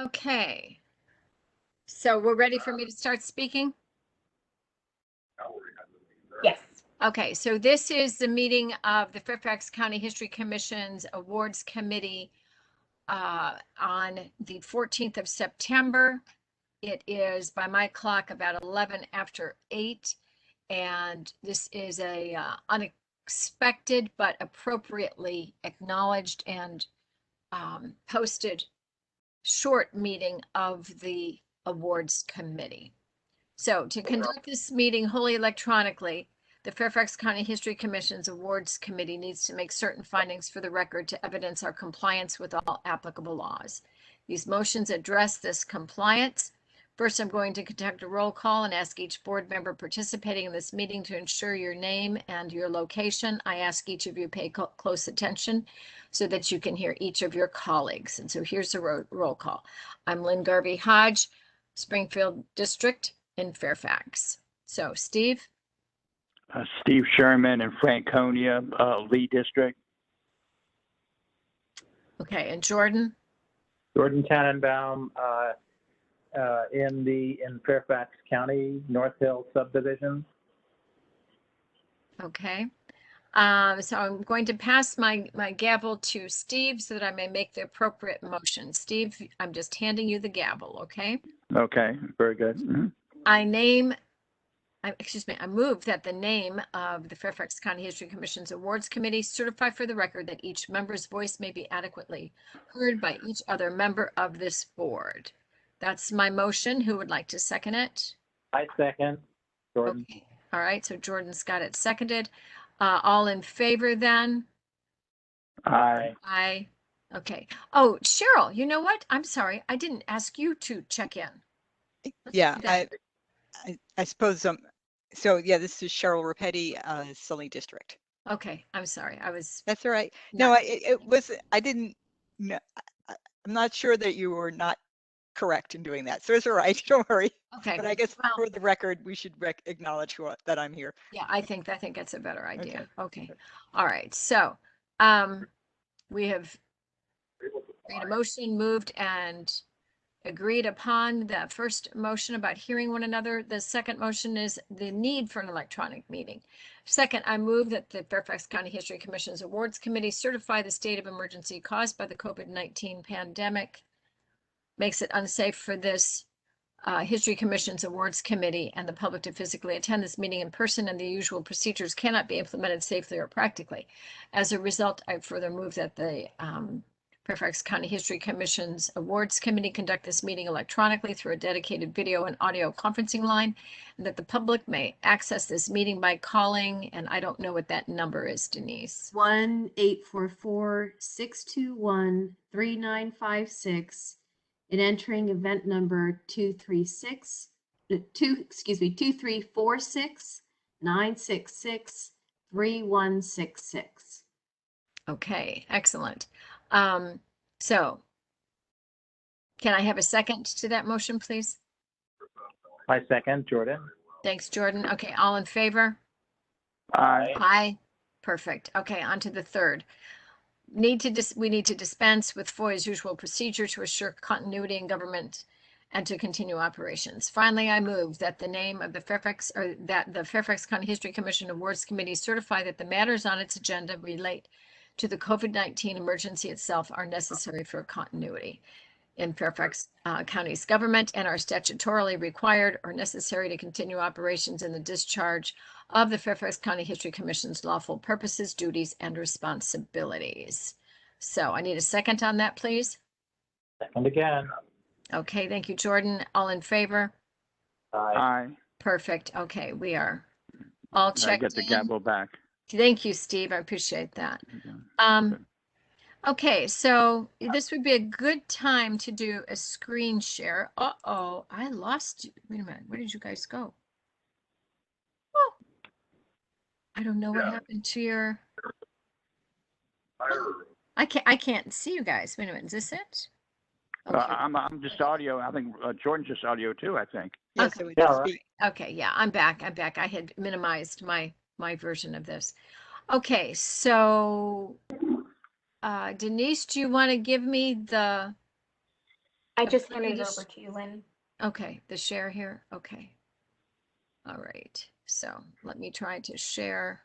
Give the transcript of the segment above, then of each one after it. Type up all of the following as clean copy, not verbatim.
Okay. So we're ready for me to start speaking? Yes. Okay, so this is the meeting of the Fairfax County History Commission's Awards Committee on the 14th of September. It is, by my clock, about 11 after 8, and this is a unexpected but appropriately acknowledged and posted short meeting of the Awards Committee. So to conduct this meeting wholly electronically, the Fairfax County History Commission's Awards Committee needs to make certain findings for the record to evidence our compliance with all applicable laws. These motions address this compliance. First, I'm going to conduct a roll call and ask each board member participating in this meeting to ensure your name and your location. I ask each of you pay close attention so that you can hear each of your colleagues. And so here's the roll call. I'm Lynn Garvey Hodge, Springfield District in Fairfax. So Steve? Steve Sherman and Franconia, Lee District. Okay, and Jordan? Jordan Tannenbaum in Fairfax County, North Hill subdivision. Okay. So I'm going to pass my gavel to Steve so that I may make the appropriate motion. Steve, I'm just handing you the gavel, okay? Okay, very good. Mm-hmm. I move that the name of the Fairfax County History Commission's Awards Committee certify for the record that each member's voice may be adequately heard by each other member of this board. That's my motion. Who would like to second it? I second. Jordan. Okay. All right, so Jordan's got it seconded. All in favor then? Aye. Aye. Okay. Oh, Cheryl, you know what? I'm sorry. I didn't ask you to check in. Yeah, I suppose so yeah, this is Cheryl Rapetti, Sully District. Okay, I'm sorry. That's all right. No, I didn't know. I'm not sure that you were not correct in doing that. So it's all right. Don't worry. Okay. But I guess for the record, we should acknowledge that I'm here. Yeah, I think that's a better idea. Okay. All right. So we have made a motion, moved and agreed upon the first motion about hearing one another. The second motion is the need for an electronic meeting. Second, I move that the Fairfax County History Commission's Awards Committee certify the state of emergency caused by the COVID-19 pandemic makes it unsafe for this History Commission's Awards Committee and the public to physically attend this meeting in person, and the usual procedures cannot be implemented safely or practically. As a result, I further move that the Fairfax County History Commission's Awards Committee conduct this meeting electronically through a dedicated video and audio conferencing line, and that the public may access this meeting by calling, and I don't know what that number is, Denise. 1-844-621-3956 and entering event number 2346-966-3166. Okay, excellent. So can I have a second to that motion, please? I second. Jordan. Thanks, Jordan. Okay, all in favor? Aye. Aye. Perfect. Okay, on to the third. We need to dispense with FOIA's usual procedure to assure continuity in government and to continue operations. Finally, I move that the name of the Fairfax County History Commission Awards Committee certify that the matters on its agenda relate to the COVID-19 emergency itself are necessary for continuity in Fairfax County's government and are statutorily required or necessary to continue operations in the discharge of the Fairfax County History Commission's lawful purposes, duties, and responsibilities. So I need a second on that, please. Second again. Okay, thank you, Jordan. All in favor? Aye. Perfect. Okay, we are all checked I get the gavel back. Thank you, Steve. I appreciate that. Okay, so this would be a good time to do a screen share. Uh-oh, I lost you. Wait a minute. Where did you guys go? Oh, I don't know what happened to your. I can't see you guys. Wait a minute. Is this it? Okay. I'm just audio. I think Jordan's just audio too, I think. Yes, Okay. it would speak. Okay, yeah, I'm back. I had minimized my version of this. Okay, so Denise, do you want to give me the I just Let me handed it just- over to you, Lynn. Okay, the share here. Okay. All right. So let me try to share.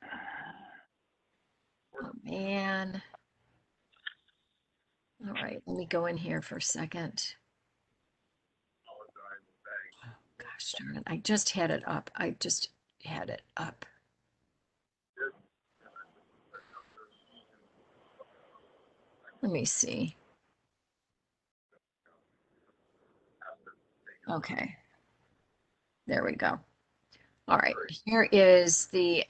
Oh, man. All right. Let me go in here for a second. Oh, gosh darn it. I just had it up. I just had it up. Let me see. Okay. There we go. All right. Here is the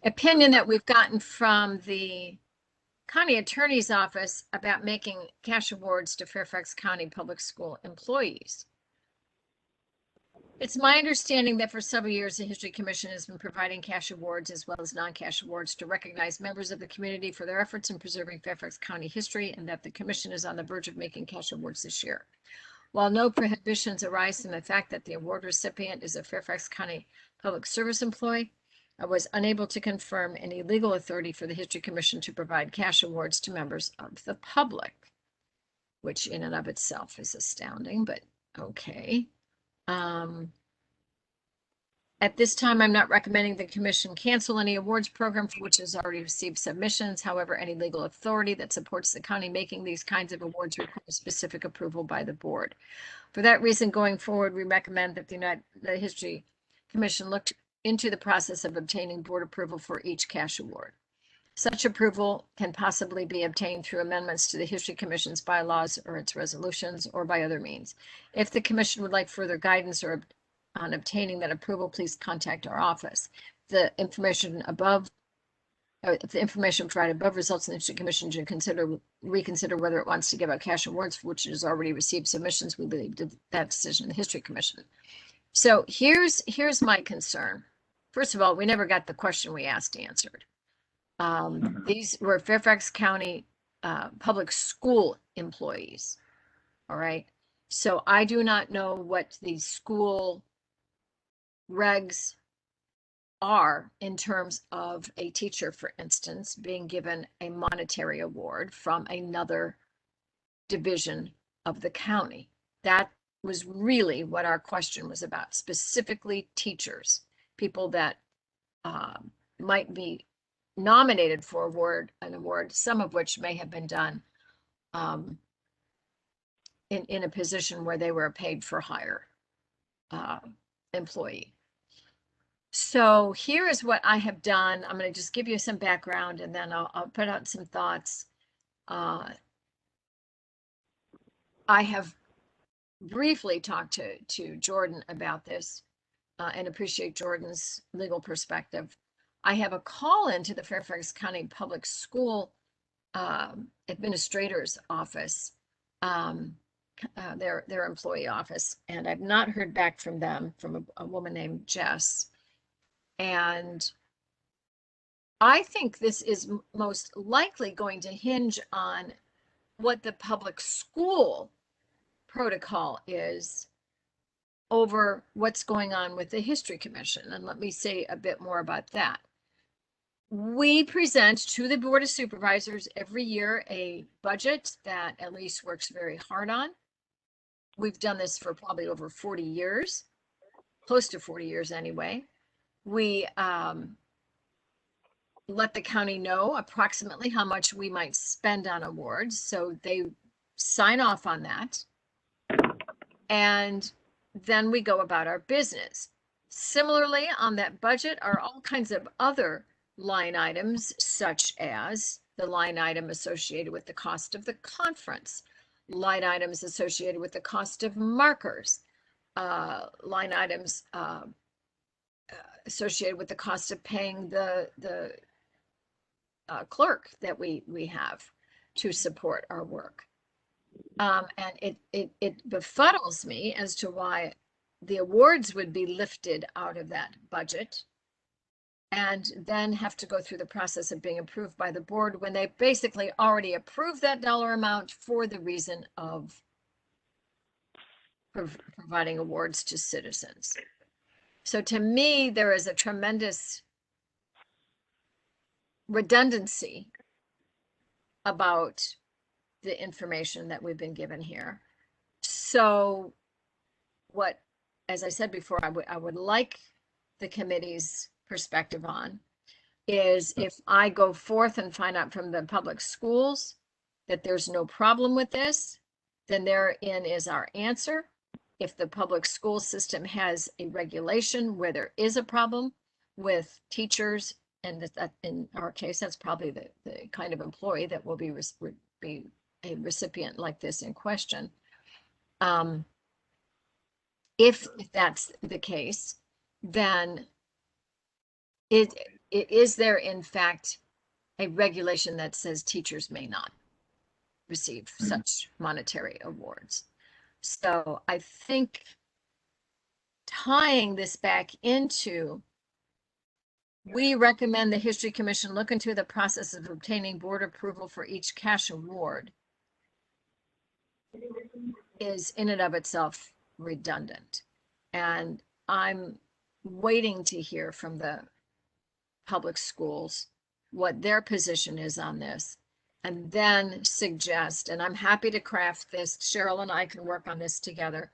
opinion that we've gotten from the county attorney's office about making cash awards to Fairfax County Public School employees. It's my understanding that for several years, the History Commission has been providing cash awards as well as non-cash awards to recognize members of the community for their efforts in preserving Fairfax County history, and that the commission is on the verge of making cash awards this year. While no prohibitions arise from the fact that the award recipient is a Fairfax County Public Service employee, I was unable to confirm any legal authority for the History Commission to provide cash awards to members of the public, which in and of itself is astounding, but okay. At this time, I'm not recommending the commission cancel any awards program for which has already received submissions. However, any legal authority that supports the county making these kinds of awards requires specific approval by the board. For that reason, going forward, we recommend that the History Commission look into the process of obtaining board approval for each cash award. Such approval can possibly be obtained through amendments to the History Commission's bylaws or its resolutions, or by other means. If the commission would like further guidance or on obtaining that approval, please contact our office. The information above, if the information provided above results in the History Commission to reconsider whether it wants to give out cash awards for which it has already received submissions, we leave that decision in the History Commission. So here's my concern. First of all, we never got the question we asked answered. These were Fairfax County public school employees. All right. So I do not know what the school regs are in terms of a teacher, for instance, being given a monetary award from another division of the county. That was really what our question was about, specifically teachers, people that might be nominated for an award, some of which may have been done in a position where they were a paid for hire employee. So here is what I have done. I'm going to just give you some background, and then I'll put out some thoughts. I have briefly talked to Jordan about this and appreciate Jordan's legal perspective. I have a call into the Fairfax County Public School Administrator's office, their employee office, and I've not heard back from them, from a woman named Jess. And I think this is most likely going to hinge on what the public school protocol is over what's going on with the History Commission. And let me say a bit more about that. We present to the Board of Supervisors every year a budget that Elise works very hard on. We've done this for probably over 40 years, close to 40 years anyway. We let the county know approximately how much we might spend on awards, so they sign off on that. And then we go about our business. Similarly, on that budget are all kinds of other line items, such as the line item associated with the cost of the conference, line items associated with the cost of markers, line items associated with the cost of paying the clerk that we have to support our work. And it befuddles me as to why the awards would be lifted out of that budget and then have to go through the process of being approved by the board when they basically already approved that dollar amount for the reason of providing awards to citizens. So to me, there is a tremendous redundancy about the information that we've been given here. So as I said before, I would like the committee's perspective on is if I go forth and find out from the public schools that there's no problem with this, then therein is our answer. If the public school system has a regulation where there is a problem with teachers, and that in our case, that's probably the kind of employee that will be a recipient like this in question. If that's the case, then is there in fact a regulation that says teachers may not receive such monetary awards? So I think tying this back into, we recommend the History Commission look into the process of obtaining board approval for each cash award is in and of itself redundant. And I'm waiting to hear from the public schools what their position is on this, and then suggest, and I'm happy to craft this, Cheryl and I can work on this together,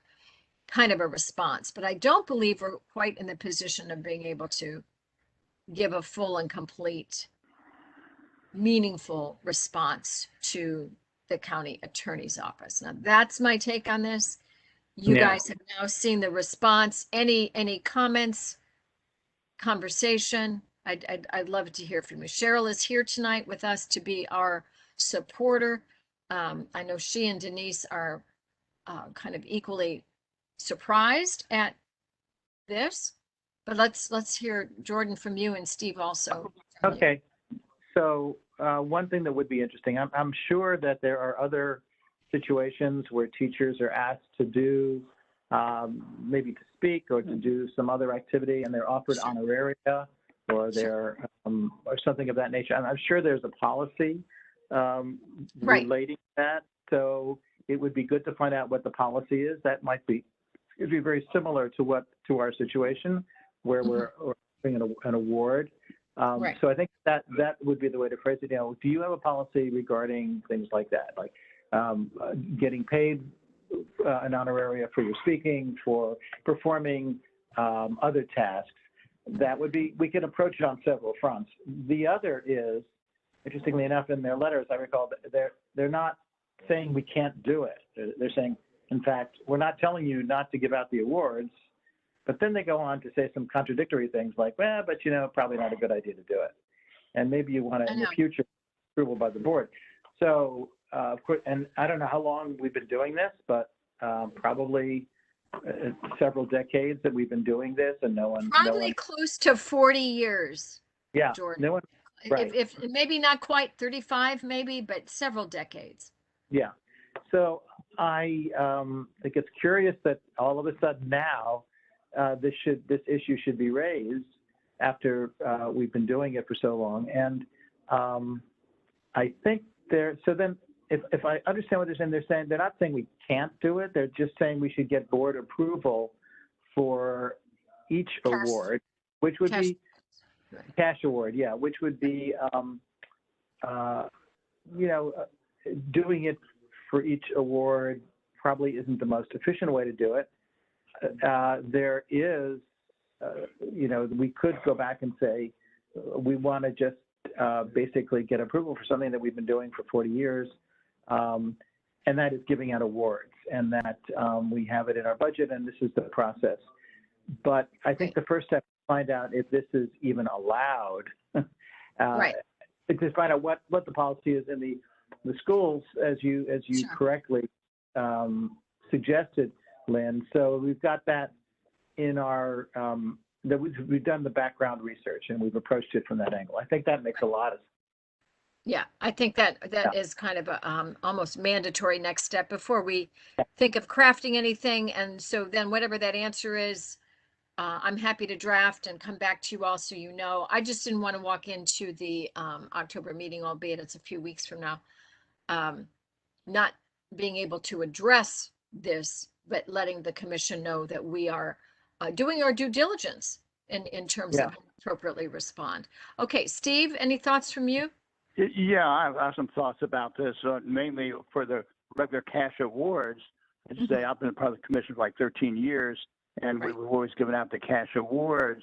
kind of a response. But I don't believe we're quite in the position of being able to give a full and complete, meaningful response to the county attorney's office. Now, that's my take on this. You guys have now seen the response. Any comments, conversation? I'd love to hear from you. Cheryl is here tonight with us to be our supporter. I know she and Denise are kind of equally surprised at this, but let's hear, Jordan, from you, and Steve also. Okay. So one thing that would be interesting, I'm sure that there are other situations where teachers are asked to do maybe to speak or to do some other activity, and they're offered honoraria or they're or something of that nature. And I'm sure there's a policy relating to that. So it would be good to find out what the policy is. That might be, it'd be very similar to our situation where we're offering an award. So I think that would be the way to phrase it. Do you have a policy regarding things like that, like getting paid an honoraria for your speaking, for performing other tasks? That would be, we could approach it on several fronts. The other is, interestingly enough, in their letters, I recall they're not saying we can't do it. They're saying, in fact, we're not telling you not to give out the awards, but then they go on to say some contradictory things like, well, but probably not a good idea to do it. And maybe you want to, in the future, approval by the board. So, of course, and I don't know how long we've been doing this, but probably several decades that we've been doing this, and no one. Close to 40 years. Yeah. Jordan. No one. Right. If maybe not quite 35, maybe, but several decades. Yeah. So I think it's curious that all of a sudden now this issue should be raised after we've been doing it for so long. And I think so then if I understand what they're saying, they're not saying we can't do it. They're just saying we should get board approval for each award, which would be cash award. Yeah. Which would be, doing it for each award probably isn't the most efficient way to do it. There is, we could go back and say, we want to just basically get approval for something that we've been doing for 40 years. And that is giving out awards, and that we have it in our budget, and this is the process. But I think the first step is to find out if this is even allowed. To find out what the policy is in the schools, as you correctly suggested, Lynn. So we've got that in our, that we've done the background research and we've approached it from that angle. I think that makes a lot of sense. Yeah, I think that is kind of a almost mandatory next step before we think of crafting anything. And so then whatever that answer is, I'm happy to draft and come back to you all so you know. I just didn't want to walk into the October meeting, albeit it's a few weeks from now, not being able to address this, but letting the commission know that we are doing our due diligence in terms of appropriately respond. Okay, Steve, any thoughts from you? Yeah, I have some thoughts about this, mainly for the regular cash awards. I'd say I've been part of the commission for like 13 years, and Right. we've always given out the cash awards.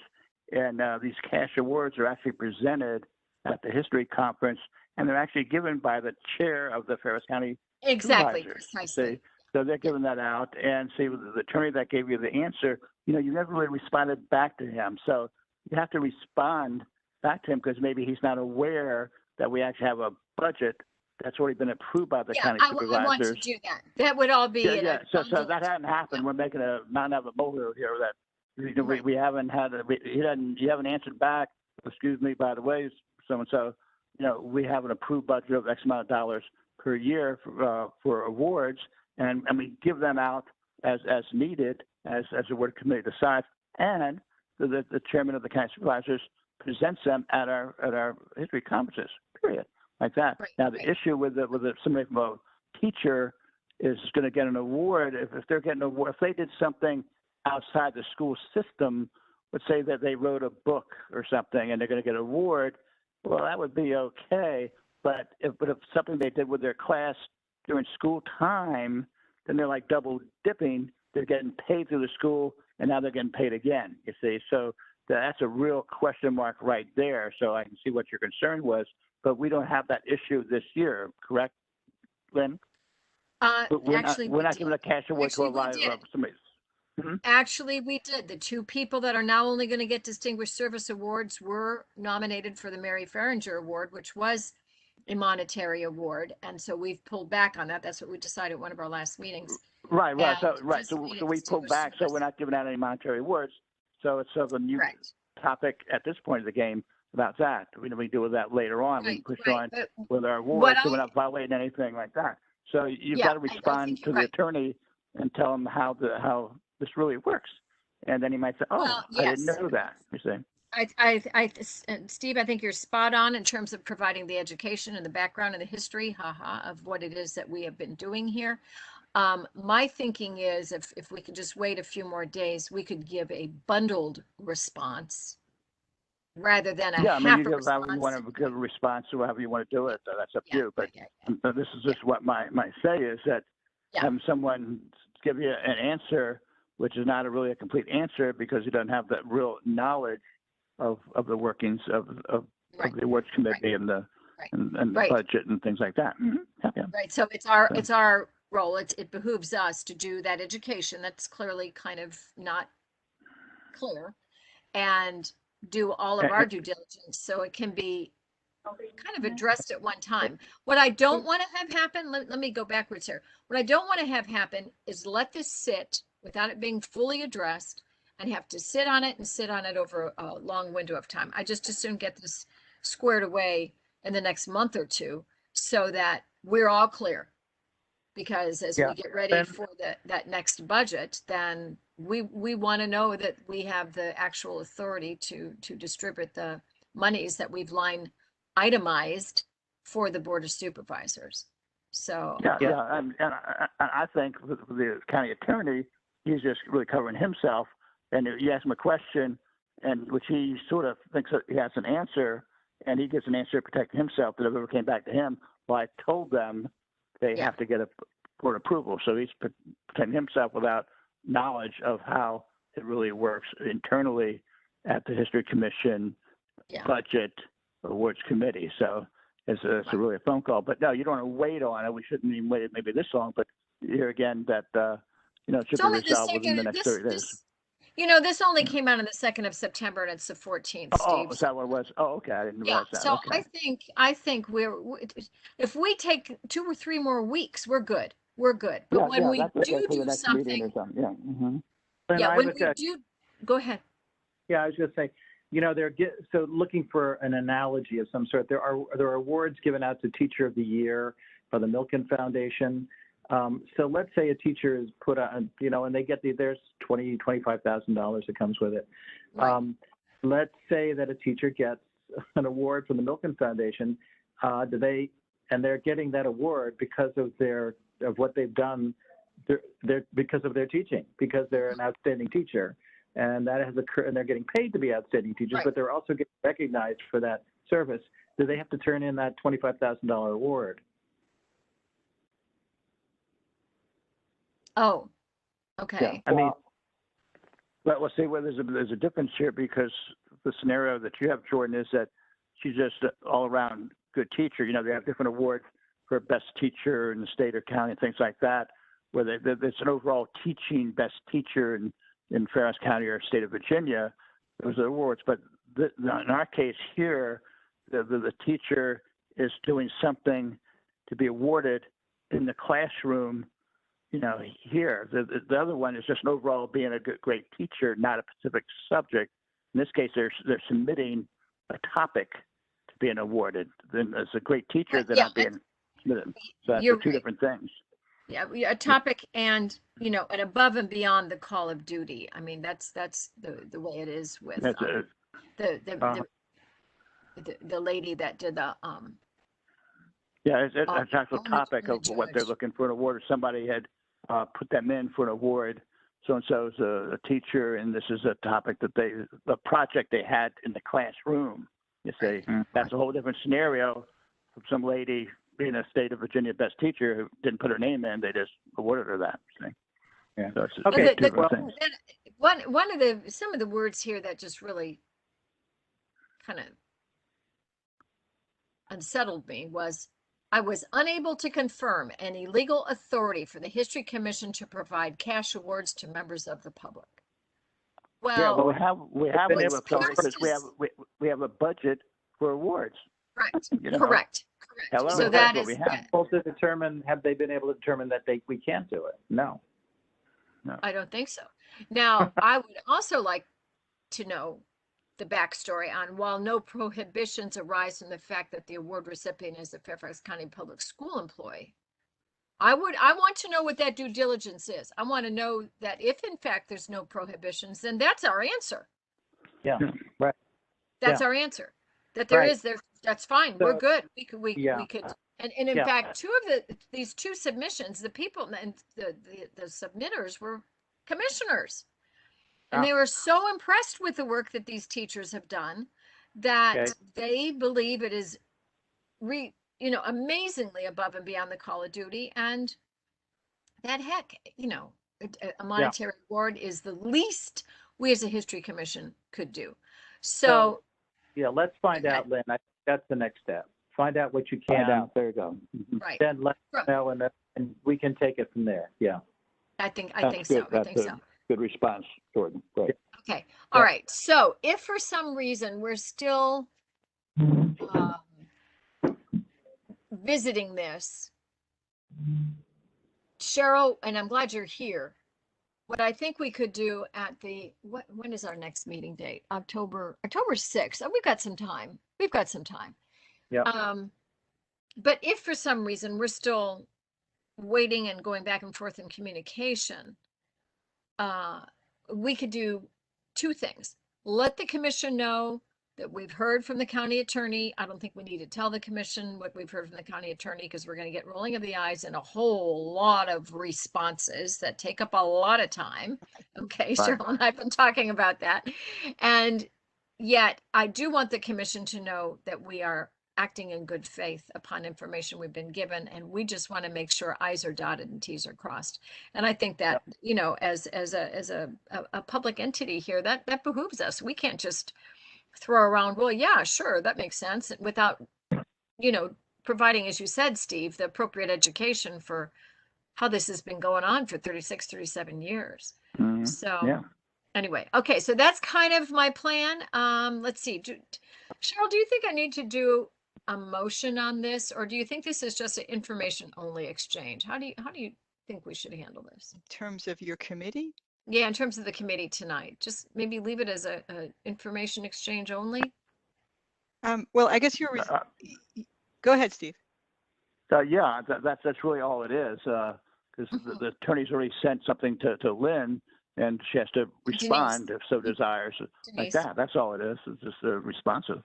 And these cash awards are actually presented at the history conference, and they're actually given by the chair of the Fairfax County Exactly, Supervisors. precisely. See? So they're giving that out, and see, the attorney that gave you the answer, you never really responded back to him. So you have to respond back to him because maybe he's not aware that we actually have a budget that's already been approved by the Yeah, county I supervisors. want to do that. That would all be. Yeah. So bundled- that hadn't happened. Yeah. We're making a mountain out of a molehill here. That Right. we haven't had. You haven't answered back. Excuse me, by the way, so and so. We have an approved budget of X amount of dollars per year for awards, and we give them out as needed as the award committee decides, and the chairman of the county supervisors presents them at our history conferences. Period. Like that. Right, Now the right. issue with somebody from a teacher is going to get an award if they're getting an award. If they did something outside the school system, let's say that they wrote a book or something and they're going to get an award, well, that would be okay. But if something they did with their class during school time, then they're like double dipping. They're getting paid through the school, and now they're getting paid again. You see, so that's a real question mark right there. So I can see what your concern was, but we don't have that issue this year, correct, Lynn? But we're Actually, not we did. giving a cash award to a Actually, we lot did. of somebody. Actually, we did. The two people that are now only going to get Distinguished Service Awards were nominated for the Mary Farringer Award, which was a monetary award. And so we've pulled back on that. That's what we decided at one of our last meetings. Right. So And we pulled distinguished back. So service. we're not giving out any monetary awards. So it's sort of a new Correct. topic at this point of the game about that. We deal with that later on. We Right, push right. on But with our what awards, so we're I- not violating anything like that. So you've Yeah, got to I respond think to you're the right. attorney and tell him how this really works. And then he might say, "Oh, Well, I didn't yes. know that." You see. Steve, I think you're spot on in terms of providing the education and the background and the history, of what it is that we have been doing here. My thinking is if we could just wait a few more days, we could give a bundled response rather than a Yeah, I mean, half you a give however you response. want to give a response to however you want to do it. That's up to you. But Yeah. But this is just what my say is that Yeah. having someone give you an answer, which is not really a complete answer because you don't have that real knowledge of the workings of Right. the awards committee and the Right. and the Right. budget and things like that. Yeah. Right. So it's our role. It behooves us to do that education that's clearly kind of not clear, and do all of our due diligence so it can be kind of addressed at one time. What I don't want to have happen, let me go backwards here. What I don't want to have happen is let this sit without it being fully addressed and have to sit on it over a long window of time. I just as soon get this squared away in the next month or two so that we're all clear. Because as Yeah. we get ready And- for that next budget, then we want to know that we have the actual authority to distribute the monies that we've line itemized for the Board of Supervisors. So, Yeah. And I think with the county attorney, he's just really covering himself. And you ask him a question, and which he sort of thinks that he has an answer, and he gives an answer protecting himself. That if it ever came back to him, well, I told them they have to get a board approval. So he's protecting himself without knowledge of how it really works internally at the History Commission budget awards committee. So it's really a phone call. But no, you don't want to wait on it. We shouldn't even wait maybe this long. But here again, that it should be resolved within the next 30 days. This only came out on the 2nd of September and it's the 14th, Steve. Oh, is that what it was? Oh, okay. I didn't realize that. So Okay. I think if we take 2 or 3 more weeks, we're good. We're good. But when we that's do okay for the next meeting something, or something. Yeah. Mm-hmm. And I when would, we do, go ahead. Yeah, I was going to say, so looking for an analogy of some sort. There are awards given out to Teacher of the Year by the Milken Foundation. So let's say a teacher is put on, and they get there's $25,000 that comes with it. Right. Let's say that a teacher gets an award from the Milken Foundation. And they're getting that award because of what they've done. Because of their teaching, because they're an outstanding teacher, and that has occurred. And they're getting paid to be outstanding teachers, Right. but they're also getting recognized for that service. do they have to turn in that $25,000 award? Oh, okay. I mean, But we'll see whether there's a difference here, because the scenario that you have, Jordan, is that she's just an all-around good teacher. You know, they have different awards for best teacher in the state or county and things like that, where it's an overall teaching best teacher in Fairfax County or state of Virginia. Those are awards. But in our case here, the teacher is doing something to be awarded in the classroom. You know, here, the other one is just an overall being a great teacher, not a specific subject. In this case, they're submitting a topic to being awarded. Then as a great teacher, they're not being submitted. So that's two different things. Yeah, a topic and, you know, and above and beyond the call of duty. I mean, that's the way it is with the lady that did the yeah, it's an actual topic of what they're looking for an award, or somebody had put them in for an award. So-and-so is a teacher, and this is a topic that the project they had in the classroom. You say that's a whole different scenario from some lady being a state of Virginia best teacher who didn't put her name in. They just awarded her that. See? Yeah. So it's Okay. two different things. One of some of the words here that just really kind of unsettled me was, I was unable to confirm any legal authority for the History Commission to provide cash awards to members of the public. Well, Yeah, well, we have been able to tell passed because we have a budget for awards. correct, You know? correct. Hello, So that's that what is, we have. able to determine, have they been able to determine that we can't do it? No. I don't think so. Now, I would also like to know the backstory on, while no prohibitions arise from the fact that the award recipient is a Fairfax County Public School employee. I want to know what that due diligence is. I want to know that if in fact there's no prohibitions, then that's our answer. Yeah. Right. That's Yeah. our answer. That there Right. is there. That's fine. We're So, good. We yeah. could. And in Yeah. fact, these two submissions, the people and the submitters were commissioners. And Ah. they were so impressed with the work that these teachers have done that Okay. they believe it is amazingly above and beyond the call of duty. And that heck, a monetary award is the least we as a history commission could do. So yeah, let's find out, Lynn. I think that's the next step. Find out what you can. Find out. There you go. right. Then let us know, and we can take it from there. Yeah. I think so. That's I think so. Good response, Jordan. Great. Okay. All right. So if for some reason we're still visiting this, Cheryl, and I'm glad you're here. What I think we could do at when is our next meeting date? October 6th. Oh, we've got some time. Yeah. But if for some reason we're still waiting and going back and forth in communication, we could do two things. Let the commission know that we've heard from the county attorney. I don't think we need to tell the commission what we've heard from the county attorney, because we're going to get rolling of the eyes and a whole lot of responses that take up a lot of time. Okay, Right. Cheryl and I have been talking about that. And yet I do want the commission to know that we are acting in good faith upon information we've been given, and we just want to make sure I's are dotted and T's are crossed. And I think that, as a public entity here, that behooves us. We can't just throw around, well, yeah, sure, that makes sense, without, providing, as you said, Steve, the appropriate education for how this has been going on for 36, 37 years. Mhm. So Yeah. anyway, okay, so that's kind of my plan. Let's see. Cheryl, do you think I need to do a motion on this, or do you think this is just an information only exchange? How do you think we should handle this? In terms of your committee? Yeah, in terms of the committee tonight, just maybe leave it as a information exchange only. Well, I guess go ahead, Steve. Yeah, that's really all it is. Because the attorney's already sent something to Lynn, and she has to respond if so desires. Like that. That's all it is. It's just responsive.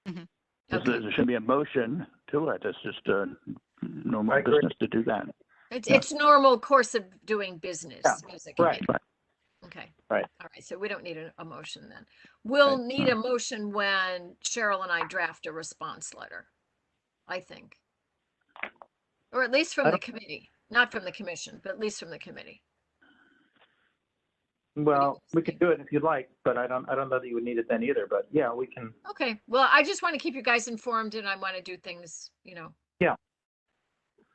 Mhm. Okay. There shouldn't be a motion to it. It's just normal business to do that. It's normal course of doing business. Yeah. As a Right. committee. Okay. Right. All right, so we don't need a motion then. We'll need a motion when Cheryl and I draft a response letter, I think. Or at least from the committee, not from the commission, but at least from the committee. Well, we think? could do it if you'd like, but I don't know that you would need it then either, but yeah, we can. Okay, well, I just want to keep you guys informed and I want to do things, you know. Yeah.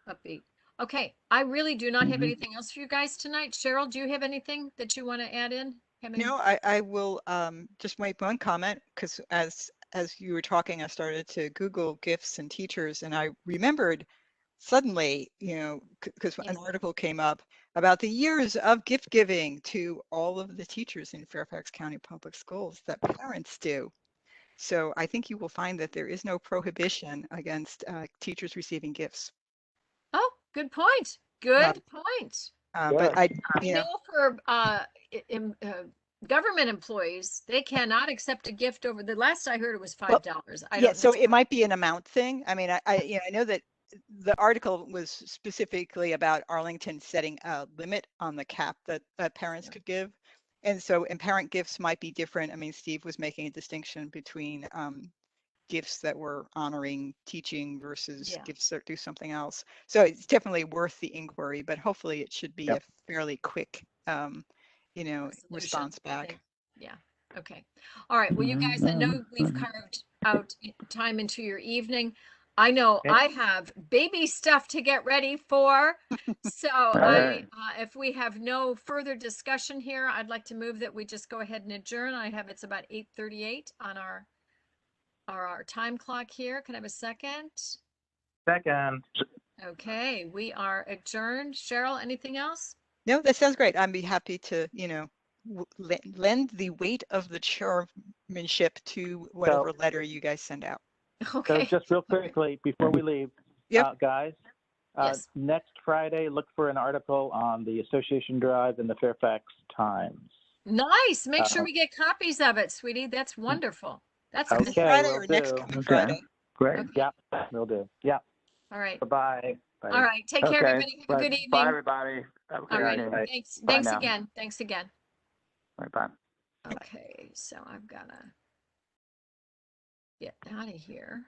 Upbeat. Okay, I really do not have anything else for you guys tonight. Cheryl, do you have anything that you want to add in? No, I will just make one comment, because as you were talking, I started to Google gifts and teachers, and I remembered suddenly, you know, because an article came up about the years of gift giving to all of the teachers in Fairfax County Public Schools that parents do. So I think you will find that there is no prohibition against teachers receiving gifts. Oh, good point. Good point. But I, you know, for government employees, they cannot accept a gift over the last I heard it was $5. Yeah, so it might be an amount thing. I mean, I know that the article was specifically about Arlington setting a limit on the cap that parents could give. And so, and parent gifts might be different. I mean, Steve was making a distinction between gifts that were honoring teaching versus gifts that do something else. So it's definitely worth the inquiry, but hopefully it should be a fairly quick, you know, response back. Yeah. Okay. All right. Well, you guys, I know we've carved out time into your evening. I know I have baby stuff to get ready for. So if we have no further discussion here, I'd like to move that we just go ahead and adjourn. It's about 8:38 on our time clock here. Can I have a second? Second. Okay, we are adjourned. Cheryl, anything else? No, that sounds great. I'd be happy to, you know, lend the weight of the chairmanship to whatever letter you guys send out. Okay. So just real quickly before we leave, guys, next Friday, look for an article on the Association Drive in the Fairfax Times. Nice. Make sure we get copies of it, sweetie. That's wonderful. That's okay. This Friday or next coming Friday? Great. Okay. Yeah, we'll do. Yeah. All right. Bye-bye. Bye. All right. Take care, everybody. Have a good evening. Bye, everybody. Have a good All right. evening. Thanks. Bye Thanks now. again. Thanks again. Bye. Okay. So I've got to get out of here.